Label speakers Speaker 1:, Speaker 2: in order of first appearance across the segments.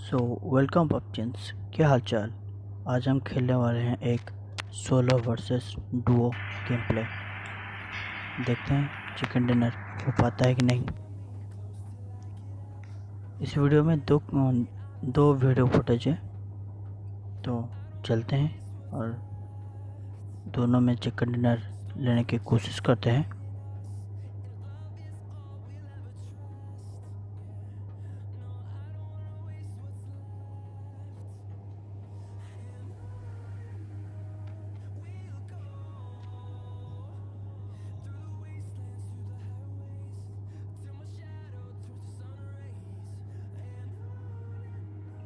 Speaker 1: So welcome पबचिंस, क्या हाल चाल। आज हम खेलने वाले हैं एक solo versus Duo game play. देखते हैं चिकन डिनर हो पाता है कि नहीं। इस वीडियो में दो वीडियो फुटेज है, तो चलते हैं और दोनों में चिकन डिनर लेने की कोशिश करते हैं।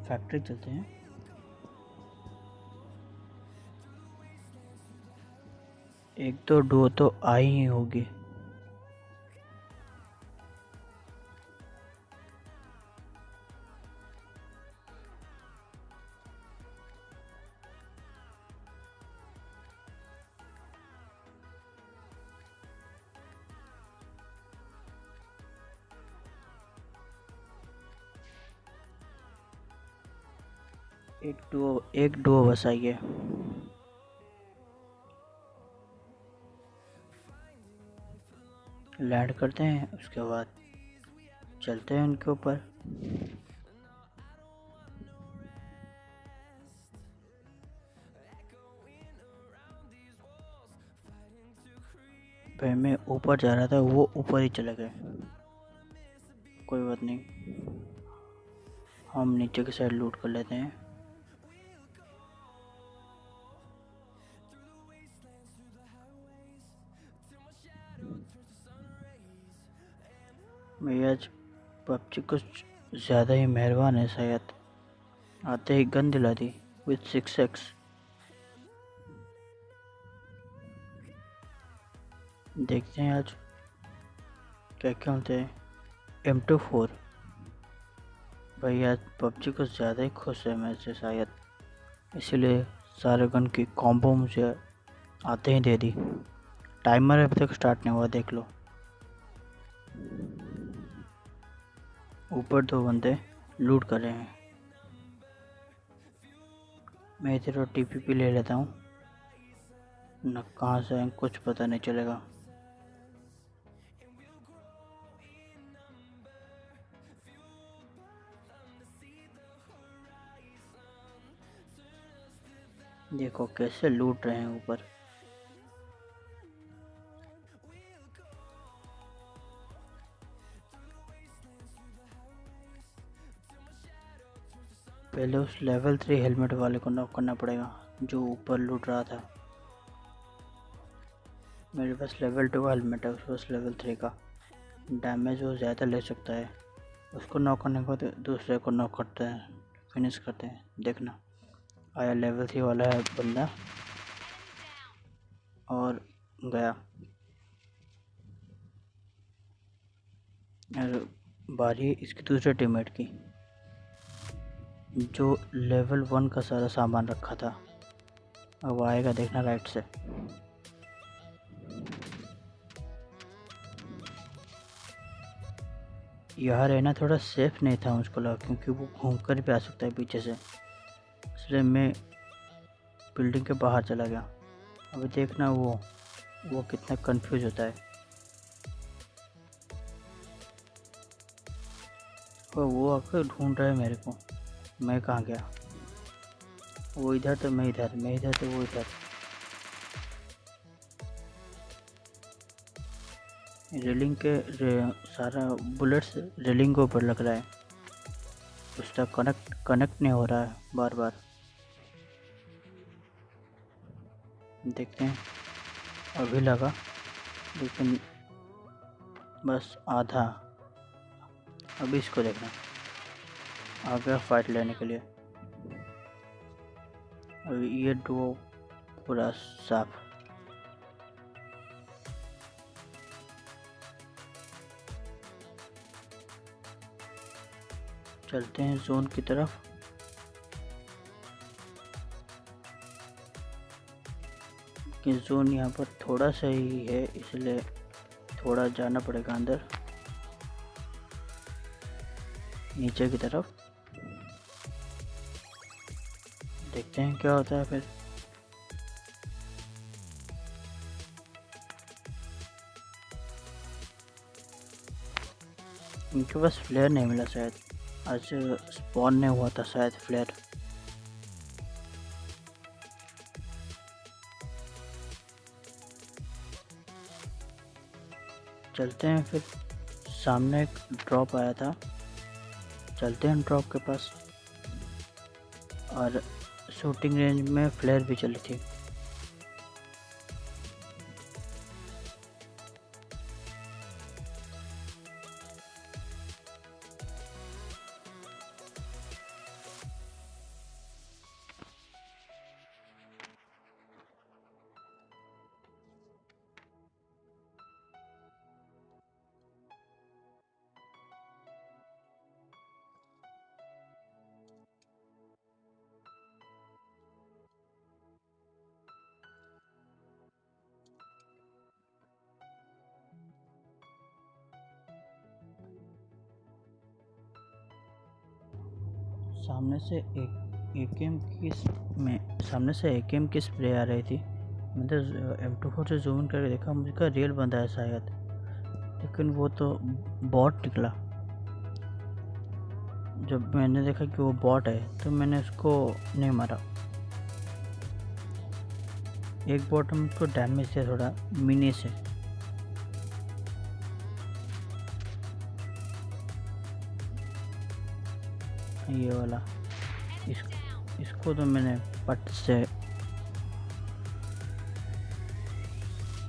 Speaker 1: फैक्ट्री चलते हैं। एक दो डुओ तो आई ही होगी। एक डुओ बस आई है। लैंड करते हैं, उसके बाद चलते हैं उनके ऊपर। भाई मैं ऊपर जा रहा था, वो ऊपर ही चले गए। कोई बात नहीं, हम नीचे की साइड लूट कर लेते हैं। भैया आज पबजी कुछ ज़्यादा ही मेहरबान है शायद। आते ही गन दिला दी विथ 6x। देखते हैं आज क्या क्या होते हैं। M24 भाई आज पबजी कुछ ज़्यादा ही खुश है मेरे से शायद, इसीलिए सारे गन की कॉम्बो मुझे आते ही दे दी। टाइमर अभी तक स्टार्ट नहीं हुआ, देख लो। ऊपर दो बंदे लूट कर रहे हैं। मैं इधर TPP ले लेता हूँ, न कहाँ से है कुछ पता नहीं चलेगा। देखो कैसे लूट रहे हैं ऊपर। पहले उस लेवल 3 हेलमेट वाले को नॉक करना पड़ेगा जो ऊपर लूट रहा था। मेरे पास लेवल 2 हेलमेट है, उसके पास लेवल 3 का। डैमेज वो ज़्यादा ले सकता है। उसको नॉक करने के बाद दूसरे को नॉक करते हैं, फिनिश करते हैं। देखना आया लेवल 3 वाला है बंदा और गया। और बारी इसकी दूसरे टीममेट की, जो लेवल 1 का सारा सामान रखा था। अब आएगा, देखना राइट से। यहाँ रहना थोड़ा सेफ नहीं था मुझको लगा, क्योंकि वो घूम कर भी आ सकता है पीछे से, इसलिए मैं बिल्डिंग के बाहर चला गया। अभी देखना वो कितना कंफ्यूज होता है। और वो आकर ढूंढ रहा है मेरे को, मैं कहाँ गया। वो इधर तो मैं इधर, मैं इधर तो वो इधर। रेलिंग सारा बुलेट्स रेलिंग के ऊपर लग रहा है, उसका कनेक्ट नहीं हो रहा है बार बार। देखते हैं, अभी लगा लेकिन बस आधा। अभी इसको देखना, आ गया फाइट लेने के लिए। अभी ये डुओ पूरा साफ। चलते हैं जोन की तरफ। कि जोन यहाँ पर थोड़ा सा ही है, इसलिए थोड़ा जाना पड़ेगा अंदर नीचे की तरफ। देखते हैं क्या होता है फिर। इनके पास फ्लेयर नहीं मिला शायद, आज स्पॉन नहीं हुआ था शायद फ्लेयर। चलते हैं फिर, सामने एक ड्रॉप आया था, चलते हैं ड्रॉप के पास। और शूटिंग रेंज में फ्लेयर भी चली थी। सामने से एकेएम की स्प्रे आ रही थी। मैंने M24 से जूम करके देखा, मुझे का रियल बंदा है शायद, लेकिन वो तो बॉट निकला। जब मैंने देखा कि वो बॉट है तो मैंने उसको नहीं मारा। एक बॉट में उसको डैमेज दिया थोड़ा मिनी से। ये वाला इसको तो मैंने पट से।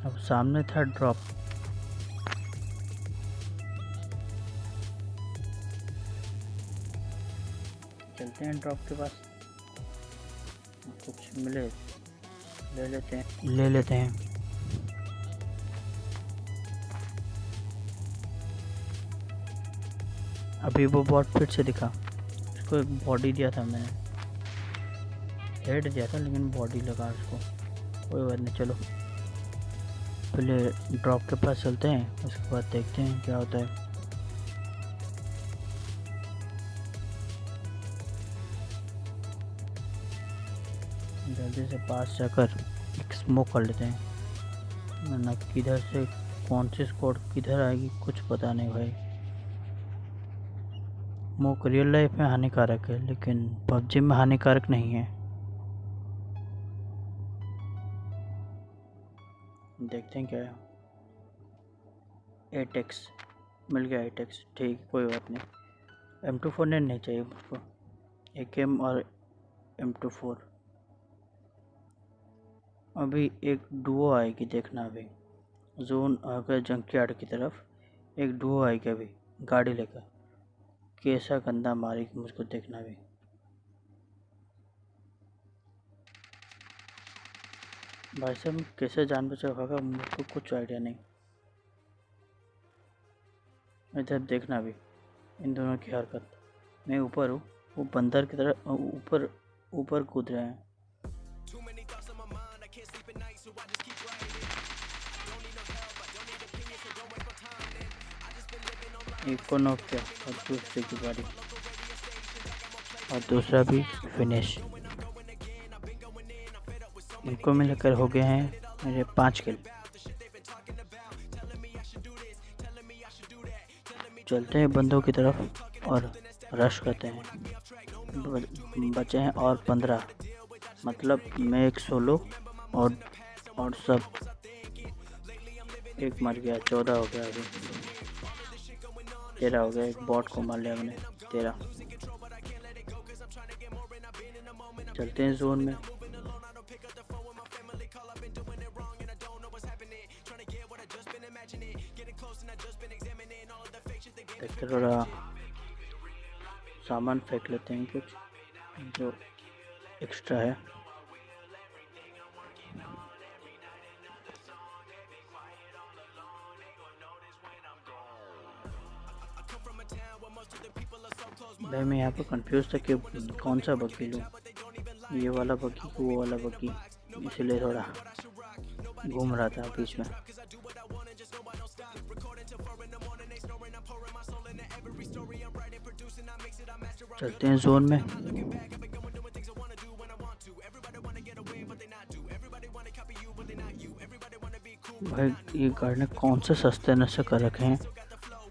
Speaker 1: अब सामने था ड्रॉप, चलते हैं ड्रॉप के पास, कुछ मिले ले लेते हैं। अभी वो बॉट फिर से दिखा, उसको एक बॉडी दिया था मैंने, हेड दिया था लेकिन बॉडी लगा उसको। कोई बात नहीं, चलो पहले ड्रॉप के पास चलते हैं, उसके बाद देखते हैं क्या होता है। जल्दी से पास जाकर एक स्मोक कर लेते हैं, वरना किधर से कौन सी स्क्वाड किधर आएगी कुछ पता नहीं भाई। स्मोक रियल लाइफ में हानिकारक है लेकिन पबजी में हानिकारक नहीं है। देखते हैं क्या है। 8x मिल गया, 8x ठीक, कोई बात नहीं। M24 नहीं चाहिए मुझको, AKM और M24। अभी एक डुओ आएगी देखना, अभी जोन आ गया जंकयार्ड की तरफ, एक डुओ आएगी अभी गाड़ी लेकर, कैसा गंदा मारेगी मुझको देखना भी। भाई साहब कैसे जान बचा होगा मुझको कुछ आइडिया नहीं। इधर देखना भी इन दोनों की हरकत। मैं ऊपर हूँ, वो बंदर की तरह ऊपर कूद रहे हैं। एक को नॉक किया और दूसरे की बारी, और दूसरा भी फिनिश। इनको मिलकर हो गए हैं मेरे 5 किल। चलते हैं बंदों की तरफ और रश करते हैं। बचे हैं और 15, मतलब मैं एक सोलो और सब। एक मर गया, 14 हो गया, अभी 13 हो गया। एक बॉट को मार लिया मैंने, 13। चलते हैं जोन में। देखते थोड़ा सामान फेंक लेते हैं कुछ जो एक्स्ट्रा है। भाई मैं यहाँ पर कंफ्यूज था कि कौन सा बग्गी लूँ, ये वाला बग्गी कि वो वाला बग्गी, इसलिए थोड़ा घूम रहा था बीच में। चलते हैं जोन में। भाई ये गार्ड ने कौन से सस्ते नशे कर रखे हैं,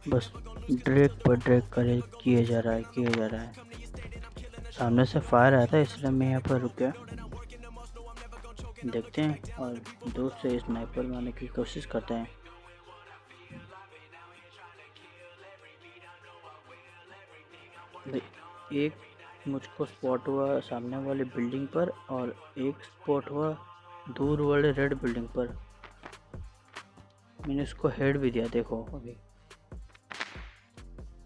Speaker 1: बस ड्रैग पर ड्रैग करे किए जा रहा है। सामने से फायर आया था इसलिए मैं यहाँ पर रुक गया। देखते हैं और दूर से स्नाइपर मारने की कोशिश करते हैं। एक मुझको स्पॉट हुआ सामने वाली बिल्डिंग पर और एक स्पॉट हुआ दूर वाले रेड बिल्डिंग पर। मैंने उसको हेड भी दिया। देखो अभी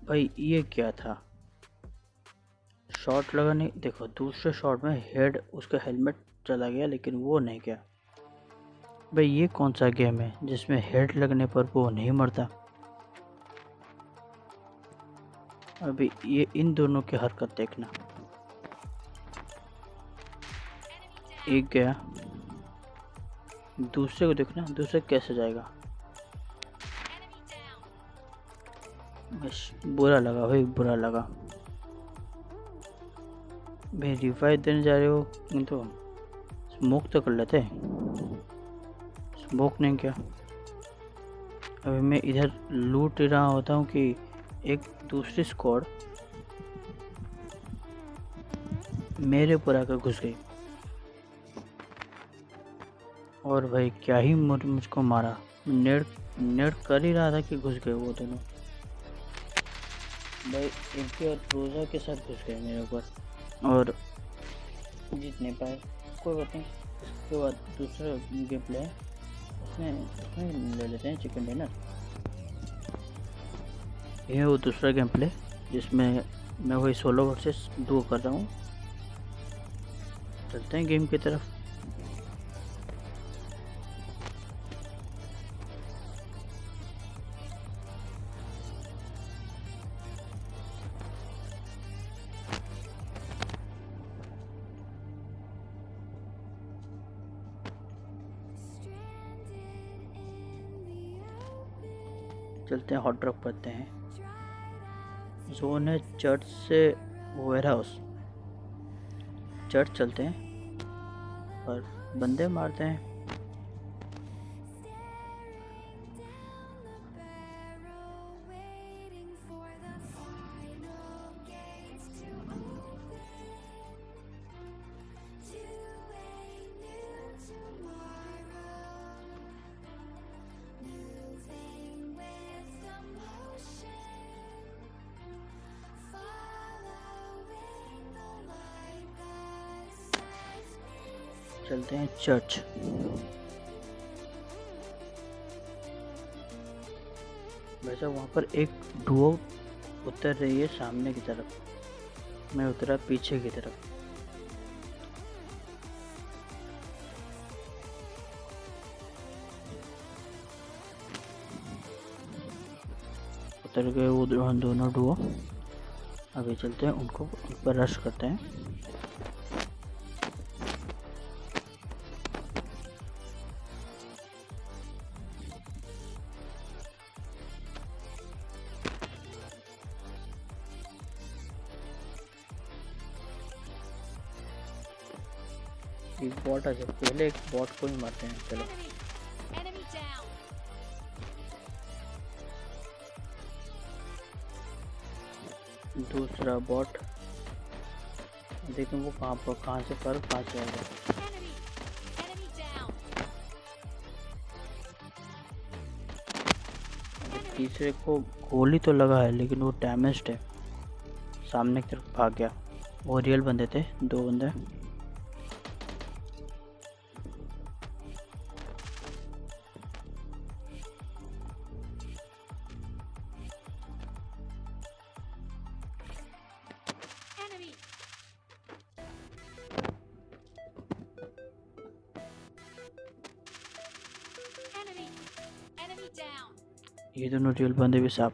Speaker 1: भाई ये क्या था, शॉट लगा नहीं। देखो दूसरे शॉट में हेड उसका हेलमेट चला गया लेकिन वो नहीं गया। भाई ये कौन सा गेम है जिसमें हेड लगने पर वो नहीं मरता। अभी ये इन दोनों की हरकत देखना। एक गया, दूसरे को देखना दूसरे कैसे जाएगा। बस बुरा लगा भाई, बुरा लगा। भाई रिवाइव देने जा रहे हो तो स्मोक तो कर लेते। स्मोक नहीं किया। अभी मैं इधर लूट रहा होता हूँ कि एक दूसरी स्क्वाड मेरे ऊपर आकर घुस गई और भाई क्या ही मुझको मारा। नेट कर ही रहा था कि घुस गए वो दोनों। भाई इनके और रोज़ा के साथ घुस गए मेरे ऊपर और जीत नहीं पाए। कोई बात नहीं, इसके बाद दूसरा गेम प्ले है उसमें ले लेते हैं चिकन डिनर। ये वो दूसरा गेम प्ले जिसमें मैं वही सोलो वर्सेस डुओ कर रहा हूँ। चलते हैं गेम की तरफ। चलते हैं हॉट ड्रॉप करते हैं। जोन है चर्च से वेयर हाउस। चर्च चलते हैं और बंदे मारते हैं। चलते हैं चर्च। वैसे वहाँ पर एक डुओ उतर रही है सामने की तरफ, मैं उतरा पीछे की तरफ। उतर गए वो दोनों डुओ। अभी चलते हैं उन पर रश करते हैं। एक बॉट आ जाए, पहले एक बॉट को ही मारते हैं। चलो दूसरा बॉट देखो वो कहाँ से आएगा। तीसरे को गोली तो लगा है लेकिन वो डैमेज्ड है, सामने की तरफ भाग गया। वो रियल बंदे थे, दो बंदे। ये दोनों रियल बंदे भी साफ।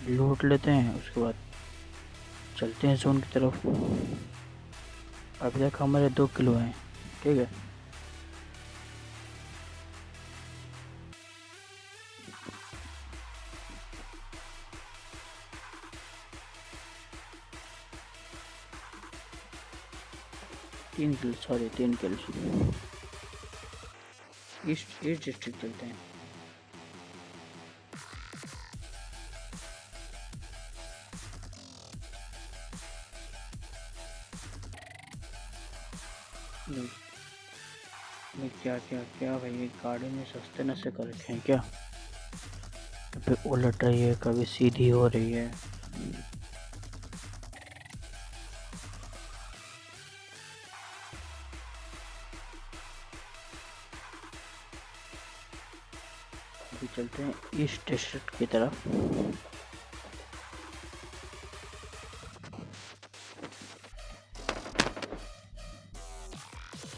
Speaker 1: लूट लेते हैं, उसके बाद चलते हैं जोन की तरफ। अभी तक हमारे 2 किलो हैं, ठीक है। तीन किल। ईस्ट डिस्ट्रिक्ट चलते हैं। नहीं क्या भाई, ये गाड़ी में सस्ते नशे कर रखे हैं क्या? कभी उलट रही है, कभी सीधी हो रही है। अभी चलते हैं ईस्ट डिस्ट्रिक्ट की तरफ।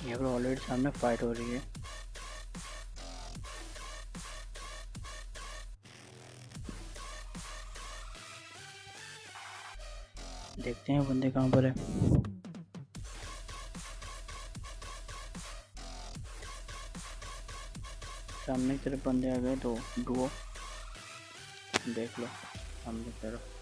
Speaker 1: यहाँ पर ऑलरेडी सामने फाइट हो रही है। देखते हैं बंदे कहाँ पर है। सामने की तरफ बंदे आ गए, तो डुओ देख लो सामने की तरफ।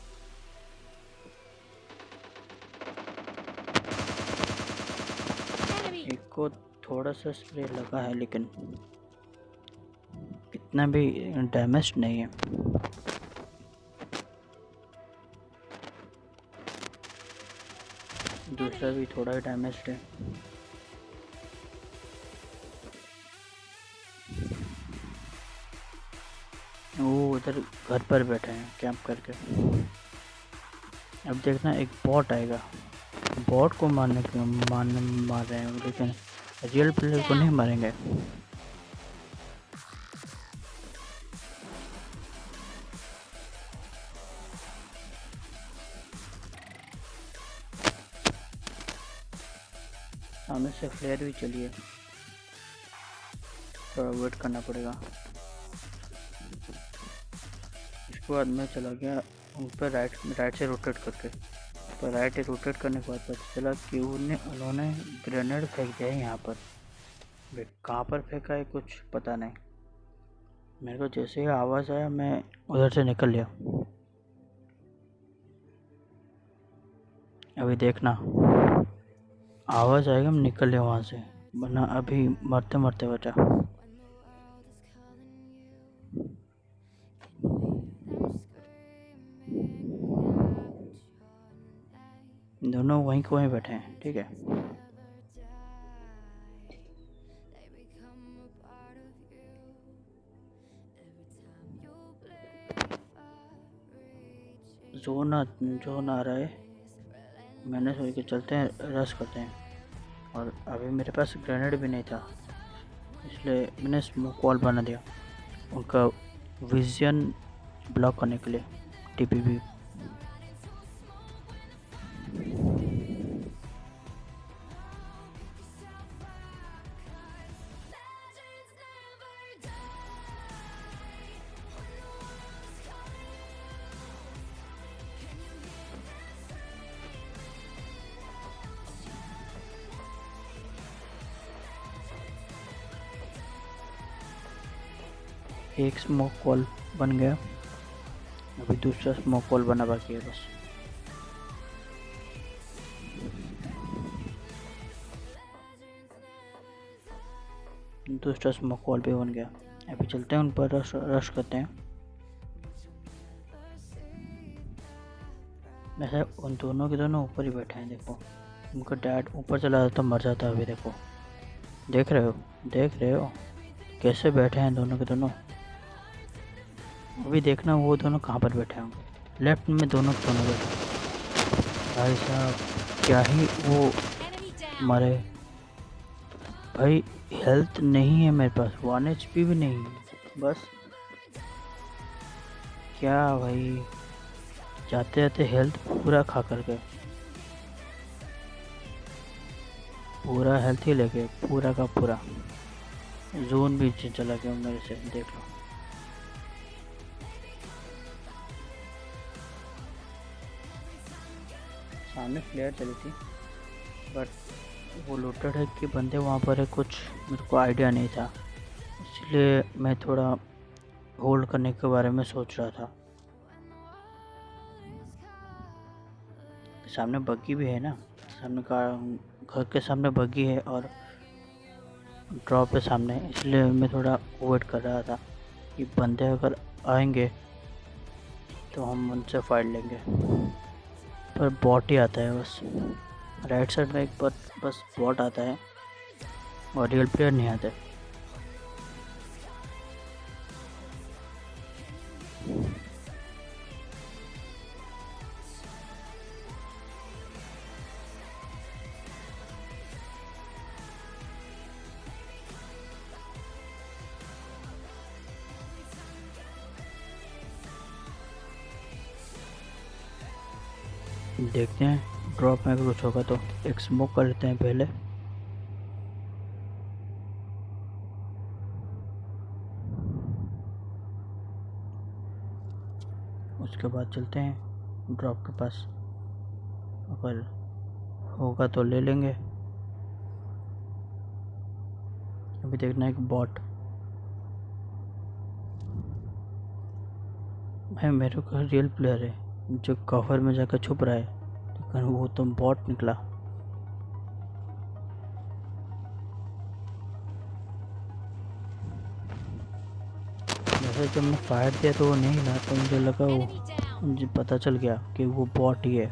Speaker 1: एक को थोड़ा सा स्प्रे लगा है, लेकिन इतना भी डैमेज नहीं है। दूसरा भी थोड़ा ही डैमेज है। वो उधर घर पर बैठे हैं कैंप करके। अब देखना एक बॉट आएगा, बॉट को मार रहे हैं, लेकिन रियल प्लेयर को नहीं मारेंगे। सामने से फ्लेयर भी चलिए, थोड़ा वेट करना पड़ेगा। इसके बाद मैं चला गया उन पर राइट से रोटेट करके। तो राइट रोटेट करने के बाद पता चला कि उन्होंने ग्रेनेड फेंक दिया है यहाँ पर। कहाँ पर फेंका है कुछ पता नहीं। मेरे को जैसे ही आवाज़ आया मैं उधर से निकल लिया। अभी देखना आवाज़ आएगा, हम निकल लिया वहाँ से, वरना अभी मरते मरते बचा। दोनों वहीं को वहीं बैठे हैं, ठीक है। जोन आ रहा है, मैंने सोच के चलते हैं, रश करते हैं। और अभी मेरे पास ग्रेनेड भी नहीं था, इसलिए मैंने स्मोक वॉल बना दिया उनका विजन ब्लॉक करने के लिए। टीपीबी एक स्मोक वॉल बन गया, अभी दूसरा स्मोक वॉल बना बाकी है बस। दूसरा स्मोक वॉल भी बन गया। अभी चलते हैं उन पर, रश करते हैं। वैसे उन दोनों के दोनों ऊपर ही बैठे हैं, देखो उनका डैड ऊपर चला जाता तो मर जाता। अभी देखो, देख रहे हो कैसे बैठे हैं दोनों के दोनों। अभी देखना वो दोनों कहाँ पर बैठे होंगे। लेफ्ट में दोनों बैठे। भाई साहब क्या ही वो मरे। भाई हेल्थ नहीं है मेरे पास, 1 HP भी नहीं है बस। क्या भाई, जाते जाते हेल्थ पूरा खा कर गए, पूरा हेल्थ ही लेके पूरा का पूरा। जोन भी चला गया मेरे से, देख लो। सामने फ्लेयर चली थी, बट वो लूटेड है कि बंदे वहाँ पर है कुछ मेरे को आइडिया नहीं था, इसलिए मैं थोड़ा होल्ड करने के बारे में सोच रहा था। सामने बग्गी भी है ना, सामने का घर के सामने बग्गी है और ड्रॉप है सामने, इसलिए मैं थोड़ा वेट कर रहा था कि बंदे अगर आएंगे तो हम उनसे फाइट लेंगे, पर बॉट ही आता है बस। राइट साइड में एक बस बॉट आता है और रियल प्लेयर नहीं आते। देखते हैं ड्रॉप में अगर कुछ होगा तो एक स्मोक कर लेते हैं पहले। उसके बाद चलते हैं ड्रॉप के पास, अगर होगा तो ले लेंगे। अभी देखना एक बॉट, भाई मेरे को रियल प्लेयर है जो कवर में जाकर छुप रहा है, लेकिन वो तो बॉट निकला। वैसे जब मैं फायर दिया तो वो नहीं हिला, तो मुझे लगा वो, मुझे पता चल गया कि वो बॉट ही है।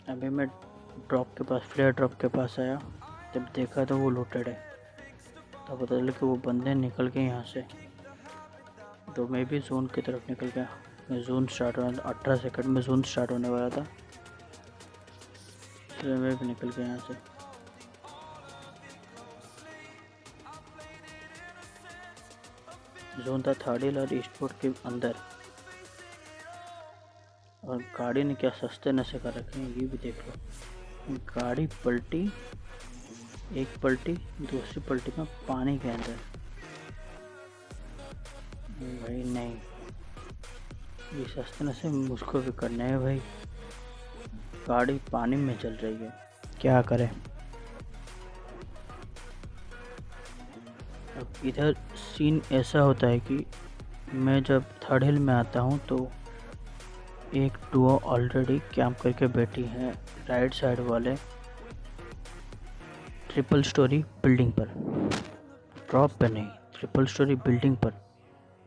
Speaker 1: अभी मैं ड्रॉप के पास, फ्लेयर ड्रॉप के पास आया, जब देखा तो वो लूटेड है, तब पता चला कि वो बंदे निकल गए यहाँ से। तो मैं भी जोन की तरफ निकल गया। मैं जोन स्टार्ट होने 18 सेकंड में जोन स्टार्ट होने वाला था, इसलिए मैं भी निकल गया यहाँ से। जोन था थर्ड हिल और ईस्टपोर्ट के अंदर, और गाड़ी ने क्या सस्ते नशे कर रखे हैं ये भी देख लो। गाड़ी पलटी, एक पलटी, दूसरी पलटी में पानी के अंदर। भाई नहीं, ये सस्ते नशे मुझको भी करने हैं भाई। गाड़ी पानी में चल रही है, क्या करें। अब इधर सीन ऐसा होता है कि मैं जब थर्ड हिल में आता हूँ तो एक डुओ ऑलरेडी कैंप करके बैठी है राइट साइड वाले ट्रिपल स्टोरी बिल्डिंग पर, ड्रॉप पे नहीं, ट्रिपल स्टोरी बिल्डिंग पर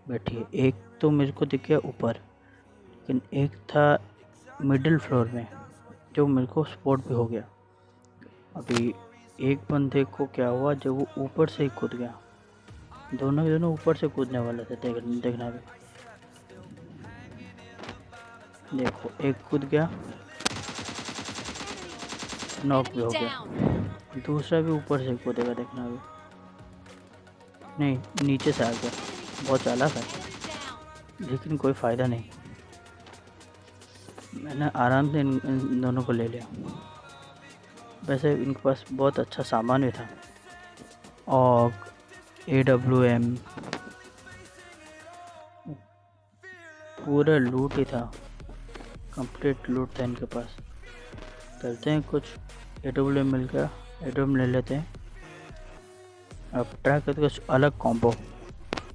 Speaker 1: बैठी है। एक तो मेरे को दिख गया ऊपर, लेकिन एक था मिडिल फ्लोर में जो मेरे को स्पॉट भी हो गया। अभी एक बंदे को क्या हुआ जब वो ऊपर से ही कूद गया, दोनों के दोनों ऊपर से कूदने वाले थे। देखना भी, देखो एक कूद गया, नॉक भी हो गया, दूसरा भी ऊपर से कूदेगा, देखना भी। नहीं, नीचे से आ गया, बहुत चालाक है, लेकिन कोई फ़ायदा नहीं। मैंने आराम से इन दोनों को ले लिया। वैसे इनके पास बहुत अच्छा सामान भी था, और AWM पूरा लूट ही था, कंप्लीट लूट था इनके पास। चलते हैं, कुछ AWM मिल गया, AWM ले लेते हैं। अब ट्राई करते कुछ अलग कॉम्बो,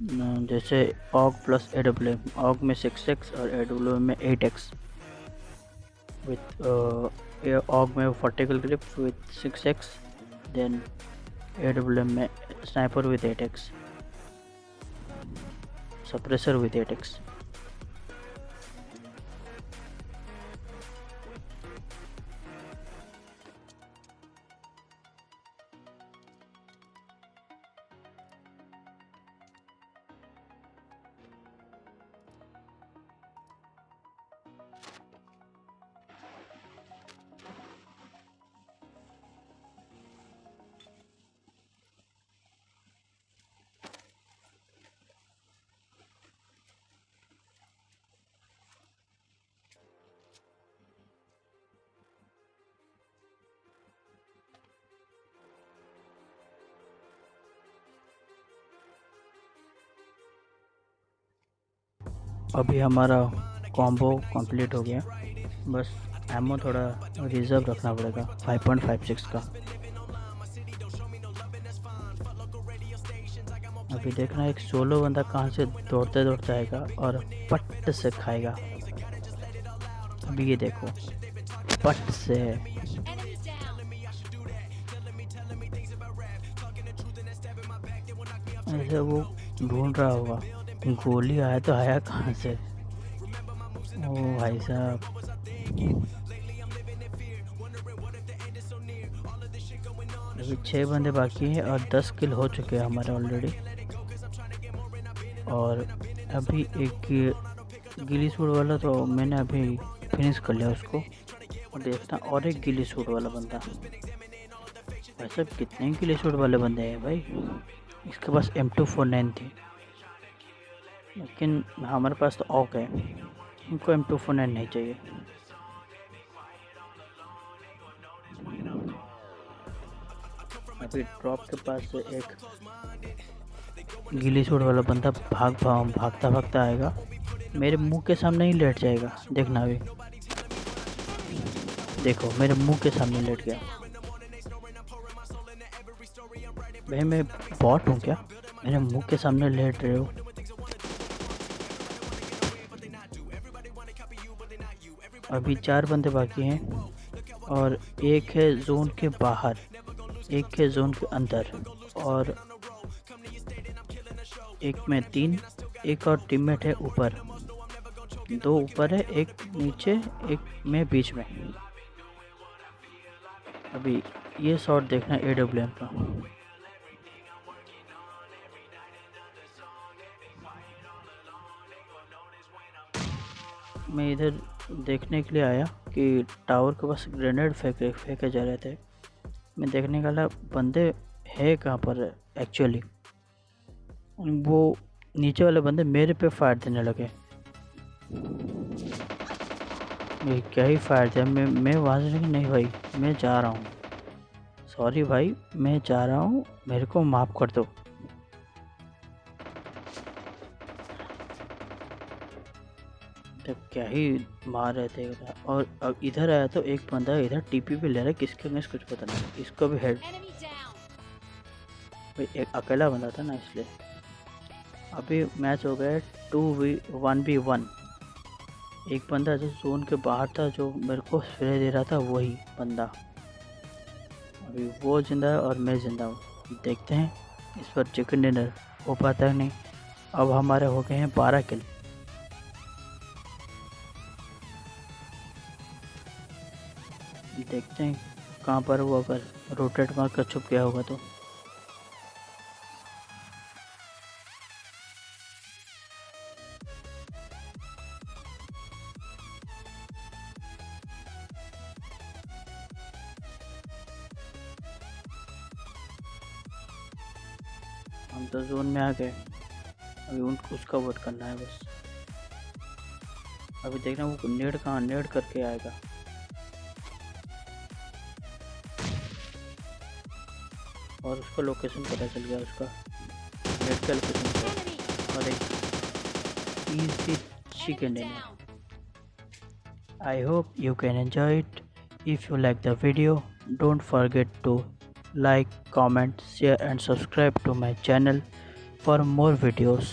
Speaker 1: जैसे ऑग प्लस AWM, ऑग में 6x और AWM में 8x, विथ ऑग में vertical grip with 6x, then AWM में sniper with 8x, suppressor with 8x। अभी हमारा कॉम्बो कंप्लीट हो गया, बस एमओ थोड़ा रिजर्व रखना पड़ेगा 5.56 का। अभी देखना एक सोलो बंदा कहाँ से दौड़ते दौड़ते आएगा और पट से खाएगा। अभी ये देखो, पट से ऐसे वो ढूंढ रहा होगा गोली आया तो आया कहाँ से। ओ भाई साहब, अभी 6 बंदे बाकी हैं और 10 किल हो चुके हैं हमारे ऑलरेडी। और अभी एक गिली सूट वाला तो मैंने अभी फिनिश कर लिया उसको। और देखना और एक गिली सूट वाला बंदा। वैसे कितने गिली सूट वाले बंदे हैं भाई। इसके पास M249 थी, लेकिन हमारे पास तो ऑक है, इनको M249 नहीं चाहिए। अभी ड्रॉप के पास से एक गिली सूट वाला बंदा भागता भागता आएगा, मेरे मुंह के सामने ही लेट जाएगा। देखना अभी, देखो मेरे मुंह के सामने लेट गया। भाई मैं बॉट हूँ क्या, मेरे मुंह के सामने लेट रहे हो। अभी 4 बंदे बाकी हैं और एक है जोन के बाहर, एक है जोन के अंदर, और एक में 3, एक और टीममेट है ऊपर। 2 ऊपर है, एक नीचे, एक में बीच में। अभी ये शॉट देखना AWM का। मैं इधर देखने के लिए आया कि टावर के पास ग्रेनेड फेंके जा रहे थे। मैं देखने का ला बंदे है कहाँ पर एक्चुअली। वो नीचे वाले बंदे मेरे पे फायर देने लगे। ये क्या ही फायर दिया। मैं वहाँ से नहीं भाई, मैं जा रहा हूँ, सॉरी भाई मैं जा रहा हूँ, मेरे को माफ़ कर दो। तो क्या ही मार रहे थे। और अब इधर आया तो एक बंदा इधर TP पे ले रहा है, किसके अगेंस्ट कुछ पता नहीं। इसको भी हेड, भाई एक अकेला बंदा था ना इसलिए। अभी मैच हो गया 1v1। एक बंदा जो जोन के बाहर था, जो मेरे को स्प्रे दे रहा था, वही बंदा। अभी वो जिंदा है और मैं जिंदा हूँ। देखते हैं इस पर चिकन डिनर हो पाता है नहीं। अब हमारे हो गए हैं 12 किल। देखते हैं कहाँ पर वो अगर रोटेट मार कर छुप गया होगा तो। हम तो जोन में आ गए, अभी उसका वोट करना है बस। अभी देखना वो नेड करके आएगा। और उसका लोकेशन पता चल गया, उसका नेट का लोकेशन। और एक easy chicken dinner. I hope you can enjoy it. If you like the video, don't forget to like, comment, share and subscribe to my channel for more videos.